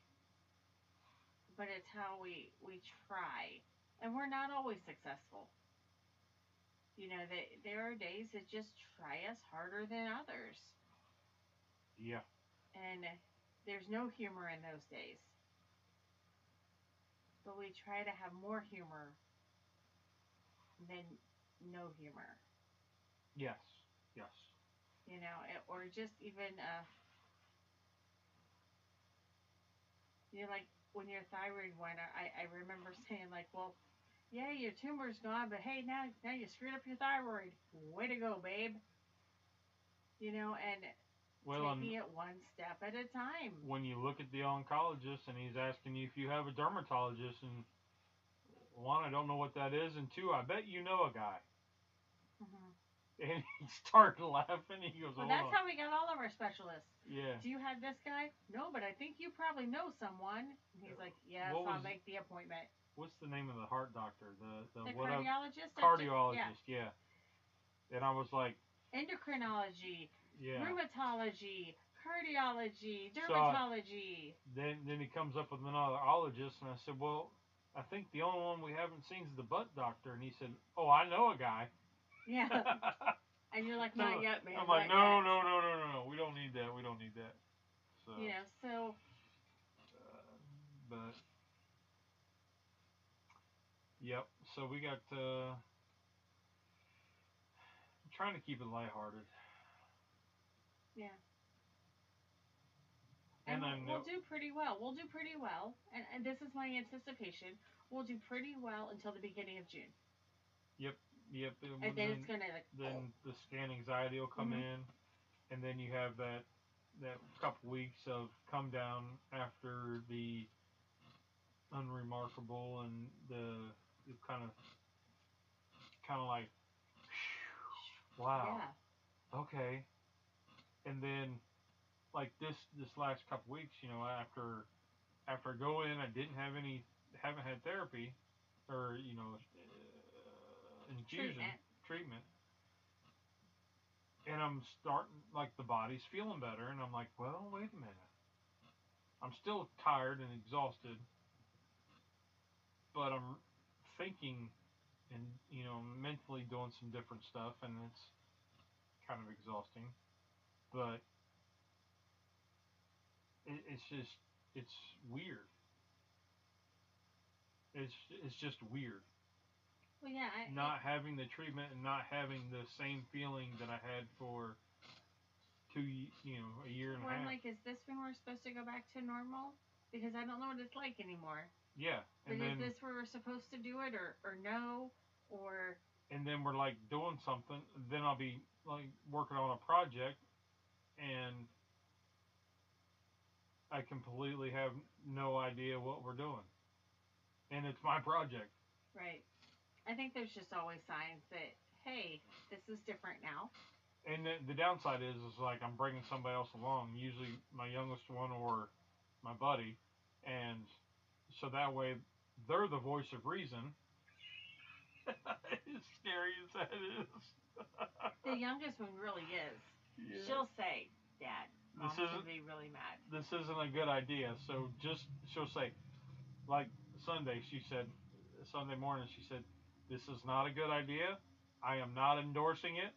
but it's how we try, and we're not always successful. There are days that just try us harder than others, yeah, and there's no humor in those days. But we try to have more humor than no humor, yes, yes, or just even like when your thyroid went, I remember saying like, well, yeah, your tumor's gone, but hey, now you screwed up your thyroid. Way to go, babe. And well, and taking it one step at a time. when you look at the oncologist and he's asking you if you have a dermatologist, and one, I don't know what that is, and two, I bet you know a guy. Hmm. And he started laughing. He goes, Well, "Hold that's on, how we got all of our specialists. yeah." Do you have this guy? No, but I think you probably know someone. And he's like, yes, What was I'll make the appointment. what's the name of the heart doctor? The The whatever cardiologist, yeah, cardiologist, yeah. And I was like, endocrinology, yeah. rheumatology, cardiology, So dermatology. then he comes up with another ologist, and I said, well, I think the only one we haven't seen is the butt doctor. And he said, oh, I know a guy. Yeah. And you're like, not yet, man, I'm like, not no, yet. no, no, no, no, no. We don't need that. We don't need that. So, So but yep. So we got trying to keep it lighthearted, yeah, and and I we'll know. do pretty well. We'll do pretty well, and this is my anticipation. We'll do pretty well until the beginning of June, Yep, yep. and then it's gonna like, oh, Then the scan anxiety will come mm-hmm. in, and then you have that couple weeks of come down after the unremarkable, and the kind of like, wow, Yeah, okay. And then like this last couple weeks, after I go in, I haven't had therapy, or infusion treatment. treatment, and I'm starting, like, the body's feeling better, and I'm like, well, wait a minute, I'm still tired and exhausted, but I'm thinking and mentally doing some different stuff, and it's kind of exhausting, but it's just it's weird. It's just weird Well, yeah, not having the treatment and not having the same feeling that I had for a year and a well, I'm half. like, is this when we're supposed to go back to normal? Because I don't know what it's like anymore. Yeah, But is this where we're supposed to do it, or no, or and then we're like doing something. Then I'll be like working on a project, and I completely have no idea what we're doing, and it's my project. right? I think there's just always signs that hey, this is different now. And the downside is like I'm bringing somebody else along, usually my youngest one or my buddy, and so that way they're the voice of reason. As scary as that is. The youngest one really is. Yeah. She'll say, "Dad, This Mom's gonna isn't be really mad." this isn't a good idea. So just she'll say, like Sunday, she said, Sunday morning, she said, this is not a good idea. I am not endorsing it,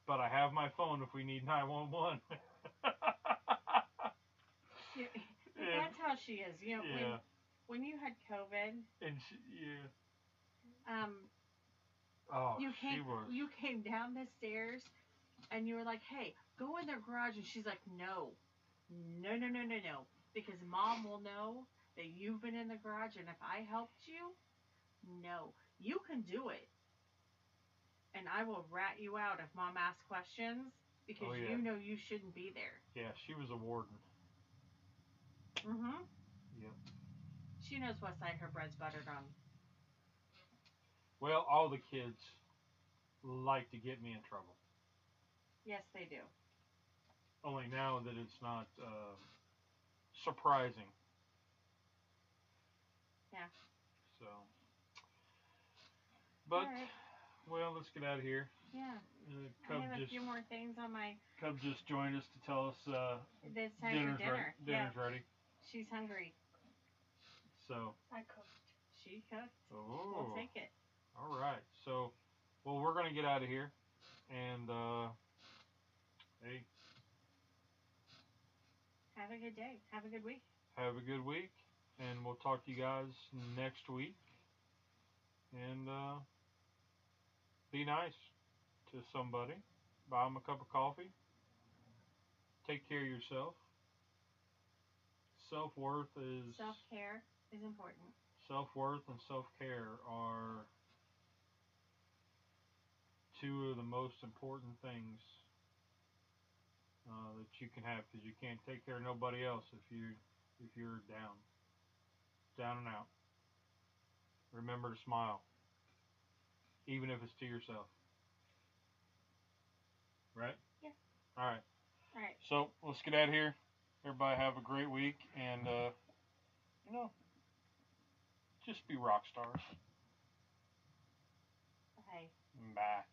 but I have my phone if we need 911. Yeah, and that's how she is. yeah, When you had COVID, and she, yeah, Oh, you she came was. you came down the stairs and you were like, "Hey, go in their garage," and she's like, "No, no, no, no, no, no, because Mom will know that you've been in the garage, and if I helped you, no, you can do it, and I will rat you out if Mom asks questions because Oh, yeah. you know you shouldn't be there." Yeah, she was a warden. Mhm. Yep. She knows what side her bread's buttered on. Well, all the kids like to get me in trouble. Yes, they do. Only now that it's not surprising. Yeah. So, but All right. well, let's get out of here. Yeah. I Cub have a just few more things on my. Cub just joined us to tell us It's time for dinner's ready. dinner. Dinner's Yeah. ready. She's hungry. So. I cooked. She cooked. Oh. We'll take it. All right. So, well, we're gonna get out of here, and hey, Have a good day. Have a good week. have a good week, and we'll talk to you guys next week. And be nice to somebody. Buy them a cup of coffee. Take care of yourself. Self-worth is Self-care is important. self-worth and self-care are two of the most important things that you can have, because you can't take care of nobody else if you're down and out. Remember to smile, even if it's to yourself. Right? Yeah. All right. All right. So let's get out of here. Everybody have a great week, and you know, just be rock stars. Bye. Bye.